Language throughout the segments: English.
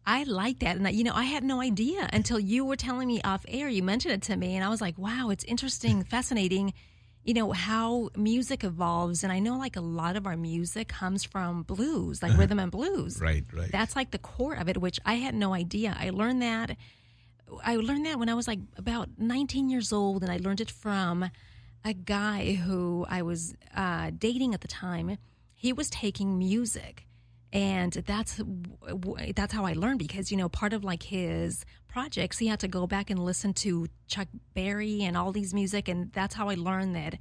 I like that. And, I had no idea until you were telling me off air. You mentioned it to me, and I was like, wow, it's interesting, fascinating, how music evolves. And I know, like, a lot of our music comes from blues, like rhythm and blues. Right. That's, like, the core of it, which I had no idea. I learned that when I was, like, about 19 years old, and I learned it from a guy who I was dating at the time. He was taking music. And that's how I learned, because, part of like his projects, he had to go back and listen to Chuck Berry and all these music. And that's how I learned that,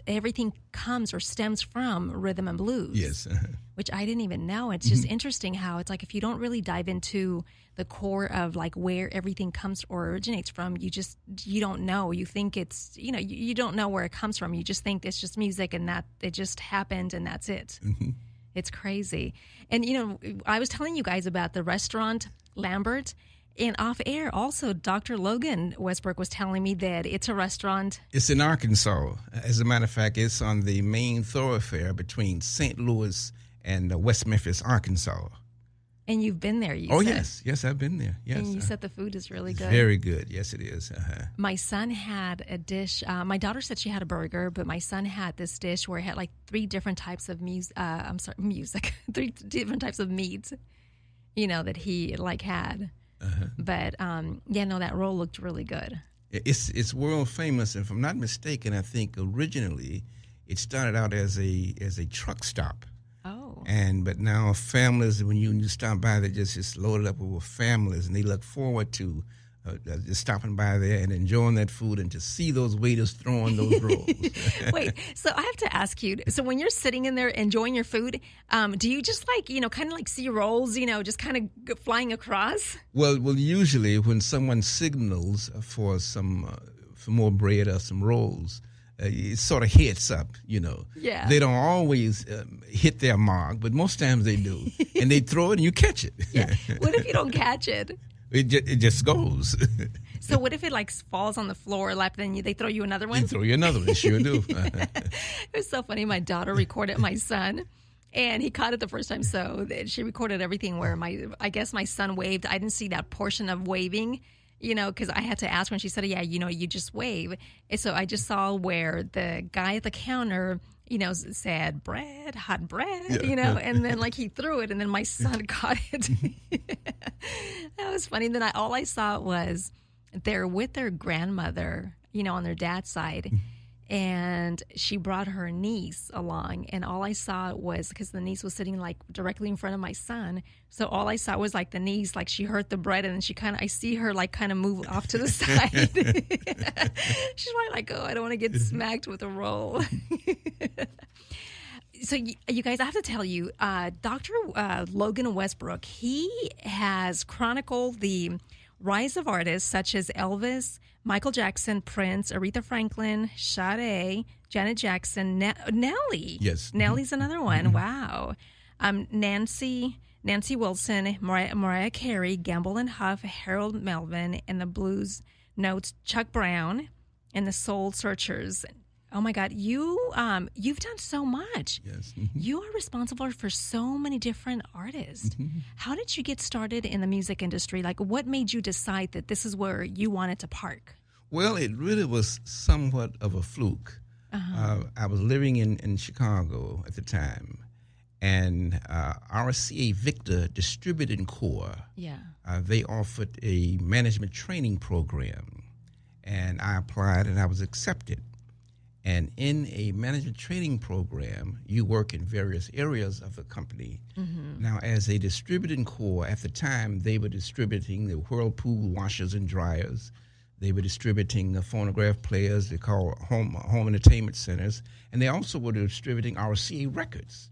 everything comes or stems from rhythm and blues. Yes. Which I didn't even know. It's just interesting how it's like, if you don't really dive into the core of like where everything comes or originates from, you don't know. You think it's, you don't know where it comes from. You just think it's just music and that it just happened and that's it. Mm-hmm. It's crazy. And, I was telling you guys about the restaurant Lambert, and off air also Dr. Logan Westbrook was telling me that it's a restaurant. It's in Arkansas. As a matter of fact, it's on the main thoroughfare between St. Louis and West Memphis, Arkansas. And you've been there, you said. Yes. Yes, I've been there. Yes. And you said the food is really good. Very good. Yes, it is. My son had a dish. My daughter said she had a burger, but my son had this dish where it had like three different types of music. 3 different types of meats, that he like had. But that roll looked really good. It's world famous, and if I'm not mistaken, I think originally it started out as a truck stop. Oh. But now families, when you stop by, they're just loaded up with families, and they look forward to just stopping by there and enjoying that food, and to see those waiters throwing those rolls. Wait, so I have to ask you, so when you're sitting in there enjoying your food, do you just like, kind of like see rolls, just kind of flying across? Well, usually when someone signals for for more bread or some rolls, it sort of hits up, Yeah. They don't always hit their mark, but most times they do. And they throw it and you catch it. Yeah. What if you don't catch it? It just goes. So what if it like falls on the floor, then they throw you another one? They throw you another one, sure do. It was so funny. My daughter recorded my son, and he caught it the first time. So she recorded everything where I guess my son waved. I didn't see that portion of waving, because I had to ask her, and she said, yeah, you just wave. And so I just saw where the guy at the counter, said bread, hot bread, yeah. And then like he threw it, and then my son caught it. That was funny. Then all I saw was they're with their grandmother, on their dad's side. And she brought her niece along, and all I saw was, because the niece was sitting like directly in front of my son, so all I saw was like the niece, like she heard the bread, and then I see her like kind of move off to the side. She's probably like, oh, I don't want to get smacked with a roll. So you guys, I have to tell you, Dr. Logan Westbrook, he has chronicled the rise of artists such as Elvis, Michael Jackson, Prince, Aretha Franklin, Sade, Janet Jackson, Nelly. Yes. Nelly's another one. Wow. Nancy Wilson, Mariah Carey, Gamble and Huff, Harold Melvin, and the Blues Notes, Chuck Brown, and the Soul Searchers. Oh my God, you've done so much. Yes. You are responsible for so many different artists. How did you get started in the music industry? Like, what made you decide that this is where you wanted to park? Well, it really was somewhat of a fluke. I was living in Chicago at the time, and RCA Victor Distributing Corps, they offered a management training program, and I applied and I was accepted. And in a management training program, you work in various areas of the company. Now, as a distributing corps, at the time, they were distributing the Whirlpool washers and dryers. They were distributing the phonograph players, they call home entertainment centers. And they also were distributing RCA records.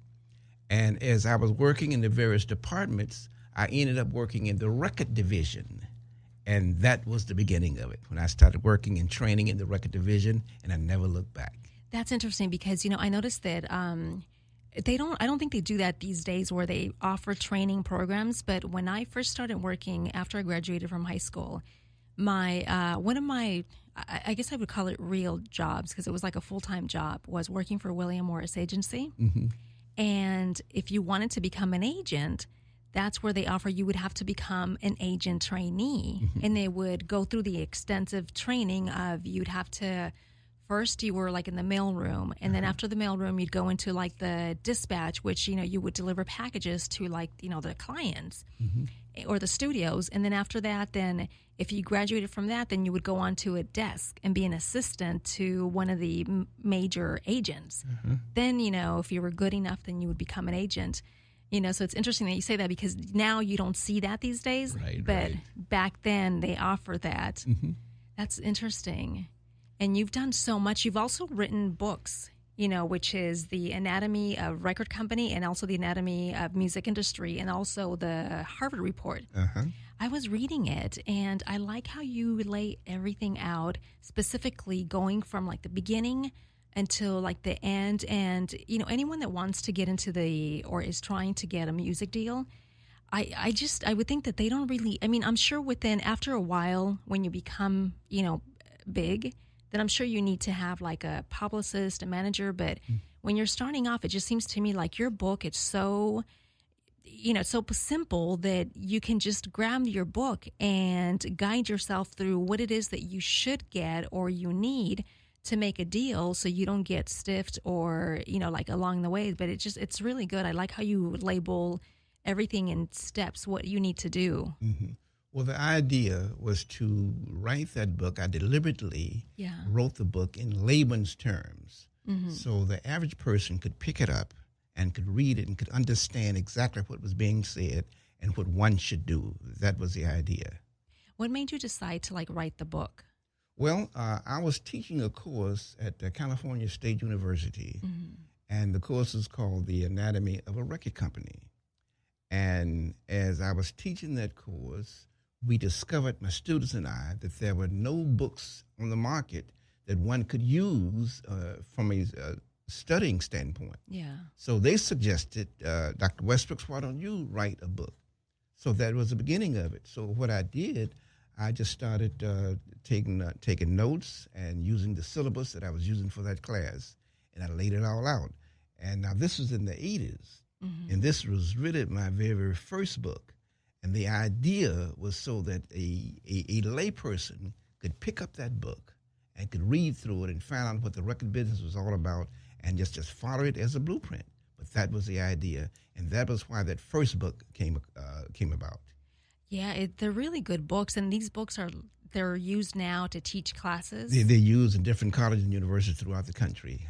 And as I was working in the various departments, I ended up working in the record division. And that was the beginning of it, when I started working and training in the record division, and I never looked back. That's interesting because, I noticed that I don't think they do that these days where they offer training programs. But when I first started working after I graduated from high school, one of my, I guess I would call it real jobs, because it was like a full-time job, was working for William Morris Agency. And if you wanted to become an agent, that's where they offer you would have to become an agent trainee. And they would go through the extensive training of you'd have to, first you were like in the mailroom, and then after the mailroom you'd go into like the dispatch, which, you would deliver packages to like, the clients or the studios. And then after that, then if you graduated from that, then you would go onto a desk and be an assistant to one of the major agents. Then, if you were good enough, then you would become an agent. So it's interesting that you say that, because now you don't see that these days. But back then they offer that. That's interesting. And you've done so much. You've also written books, which is The Anatomy of Record Company and also The Anatomy of Music Industry and also the Harvard Report. I was reading it, and I like how you lay everything out, specifically going from like the beginning until like the end. And, anyone that wants to get into or is trying to get a music deal, I would think that they don't really, I'm sure after a while when you become, big, then I'm sure you need to have like a publicist, a manager. But when you're starting off, it just seems to me like your book, it's so, it's so simple that you can just grab your book and guide yourself through what it is that you should get or you need to make a deal, so you don't get stiffed or, like along the way. But it's really good. I like how you label everything in steps, what you need to do. Well, the idea was to write that book. I deliberately wrote the book in layman's terms, so the average person could pick it up and could read it and could understand exactly what was being said and what one should do. That was the idea. What made you decide to write the book? Well, I was teaching a course at California State University, and the course is called The Anatomy of a Record Company. And as I was teaching that course, we discovered, my students and I, that there were no books on the market that one could use from a studying standpoint. So they suggested, Dr. Westbrooks, why don't you write a book? So that was the beginning of it. So what I did, I just started taking notes and using the syllabus that I was using for that class, and I laid it all out. And now this was in the 80s, and this was really my very, very first book. And the idea was so that a layperson could pick up that book and could read through it and find out what the record business was all about and just follow it as a blueprint. But that was the idea, and that was why that first book came about. Yeah, they're really good books, and these books they're used now to teach classes. They're used in different colleges and universities throughout the country.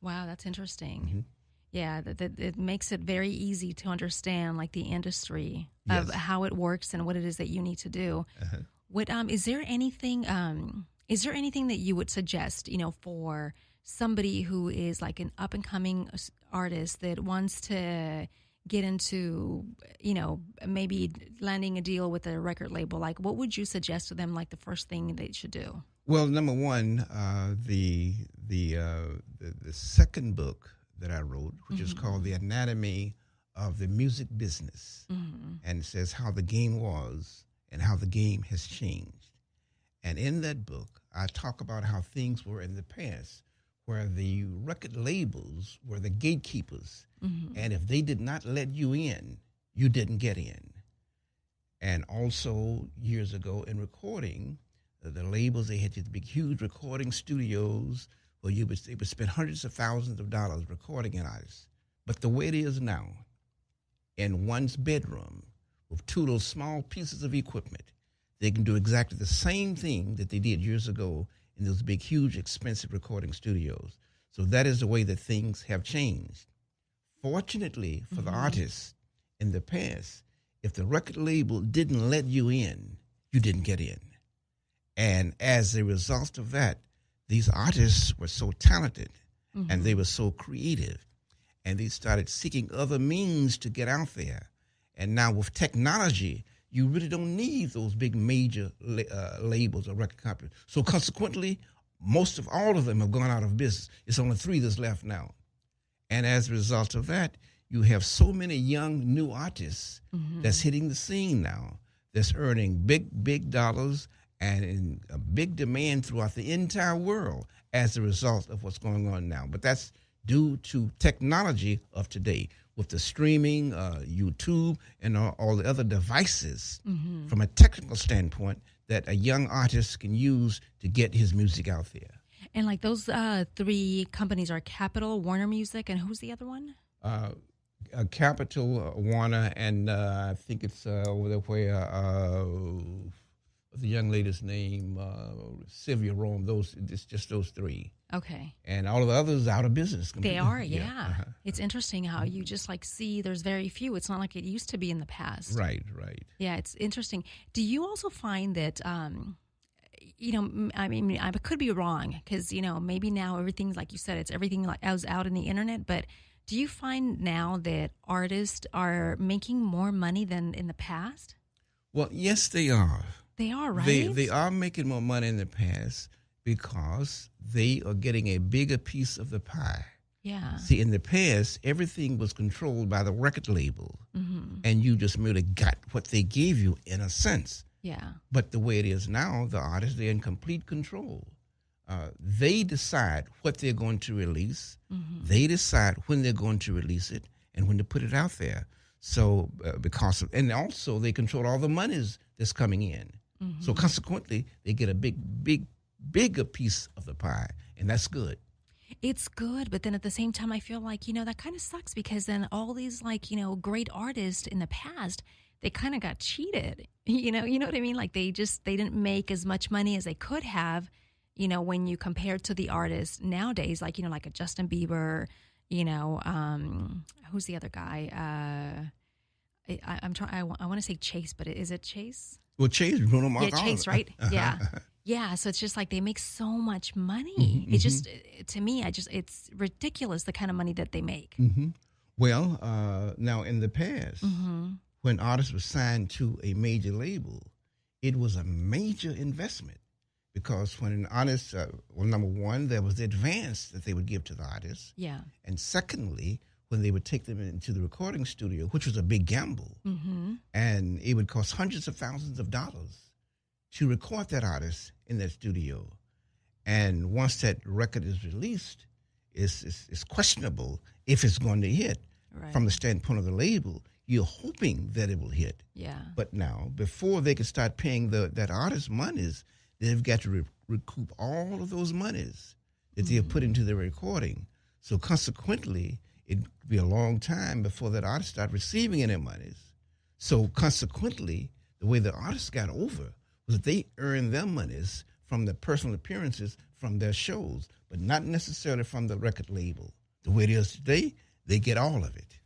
Wow, that's interesting. Yeah, it makes it very easy to understand the industry of how it works and what it is that you need to do. What is there anything that you would suggest, for somebody who is an up and coming artist that wants to get into, maybe landing a deal with a record label? What would you suggest to them, the first thing they should do? Well, number one, the second book that I wrote, which is called The Anatomy of the Music Business, and it says how the game was and how the game has changed. And in that book, I talk about how things were in the past, where the record labels were the gatekeepers, and if they did not let you in, you didn't get in. And also, years ago in recording, the labels, they had these big, huge recording studios where they would spend hundreds of thousands of dollars recording an artist. But the way it is now, in one's bedroom, with two little small pieces of equipment, they can do exactly the same thing that they did years ago in those big, huge, expensive recording studios. So that is the way that things have changed. Fortunately for the artists in the past, if the record label didn't let you in, you didn't get in. And as a result of that, these artists were so talented and they were so creative, and they started seeking other means to get out there. And now with technology, you really don't need those big major labels or record companies. So consequently, all of them have gone out of business. It's only 3 that's left now. And as a result of that, you have so many young new artists that's hitting the scene now, that's earning big dollars and in a big demand throughout the entire world as a result of what's going on now. But that's due to technology of today. with the streaming, YouTube, and all the other devices from a technical standpoint that a young artist can use to get his music out there. And like those three companies are Capitol, Warner Music, and who's the other one? Capitol, Warner, and I think it's over there where the young lady's name, Sylvia Rome. It's just those three. Okay. And all of the others out of business completely. They are, yeah. It's interesting how you just like see there's very few. It's not like it used to be in the past. Right. Yeah, it's interesting. Do you also find that, I could be wrong because, maybe now everything, like you said, it's everything like out in the internet, but do you find now that artists are making more money than in the past? Well, yes, they are. They are, right? They are making more money in the past because they are getting a bigger piece of the pie. Yeah. See, in the past, everything was controlled by the record label, and you just merely got what they gave you in a sense. Yeah. But the way it is now, the artists, they're in complete control. They decide what they're going to release. They decide when they're going to release it and when to put it out there. So and also they control all the monies that's coming in. So consequently, they get a bigger piece of the pie, and that's good. It's good, but then at the same time, I feel like, that kind of sucks because then all these great artists in the past, they kind of got cheated. You know what I mean? Like they didn't make as much money as they could have, when you compare to the artists nowadays, like, like a Justin Bieber, who's the other guy? I want to say Chase, but is it Chase? Well, Chase, Bruno Mars. Yeah, Chase, right? Yeah. Yeah, so it's just like they make so much money. It's just, to me, it's ridiculous the kind of money that they make. Well, now in the past, when artists were signed to a major label, it was a major investment because when an artist, number one, there was the advance that they would give to the artist. Yeah. And secondly, when they would take them into the recording studio, which was a big gamble, and it would cost hundreds of thousands of dollars to record that artist in that studio. And once that record is released, it's questionable if it's going to hit. Right. From the standpoint of the label, you're hoping that it will hit. Yeah. But now, before they can start paying that artist monies, they've got to recoup all of those monies that they have put into their recording. So consequently, it'd be a long time before that artist start receiving any monies. So consequently, the way the artists got over was that they earned their monies from the personal appearances from their shows, but not necessarily from the record label. The way it is today, they get all of it.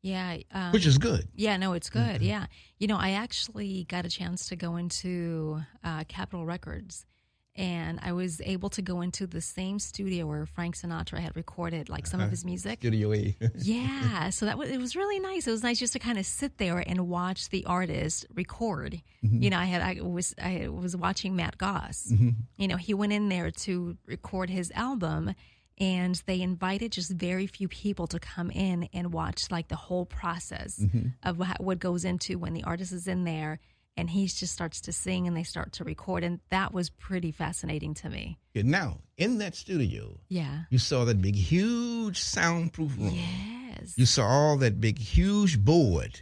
Yeah. Which is good. Yeah, no, it's good. Yeah. I actually got a chance to go into Capitol Records, and I was able to go into the same studio where Frank Sinatra had recorded like some of his music. Studio A. Yeah. So it was really nice. It was nice just to kind of sit there and watch the artist record. I was watching Matt Goss. He went in there to record his album, and they invited just very few people to come in and watch like the whole process of what goes into when the artist is in there and he just starts to sing and they start to record. And that was pretty fascinating to me. Yeah, now, in that studio, you saw that big, huge soundproof room. Yes. You saw all that big, huge board,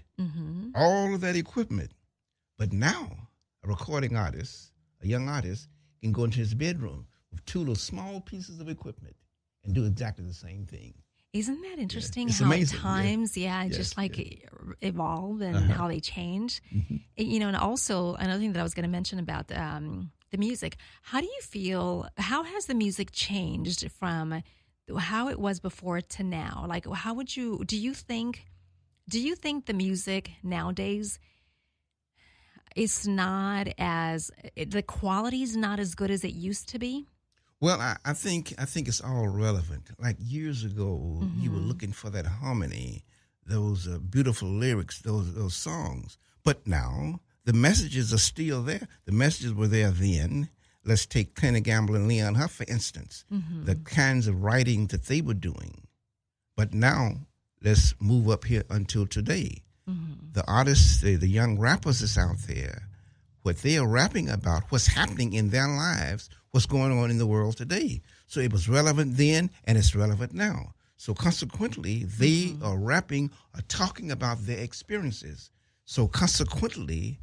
all of that equipment. But now, a recording artist, a young artist, can go into his bedroom with two little small pieces of equipment and do exactly the same thing. Isn't that interesting It's how amazing. times, evolve and how they change? And also another thing that I was going to mention about the music. How do you feel, how has the music changed from how it was before to now? Like, do you think the music nowadays is not as, the quality is not as good as it used to be? Well, I think it's all relevant. Like years ago, you were looking for that harmony, those beautiful lyrics, those songs. But now the messages are still there. The messages were there then. Let's take Penny Gamble and Leon Huff, for instance, the kinds of writing that they were doing. But now let's move up here until today. The artists, the young rappers that's out there, what they are rapping about, what's happening in their lives, what's going on in the world today. So it was relevant then, and it's relevant now. So consequently, they are rapping or talking about their experiences. So consequently,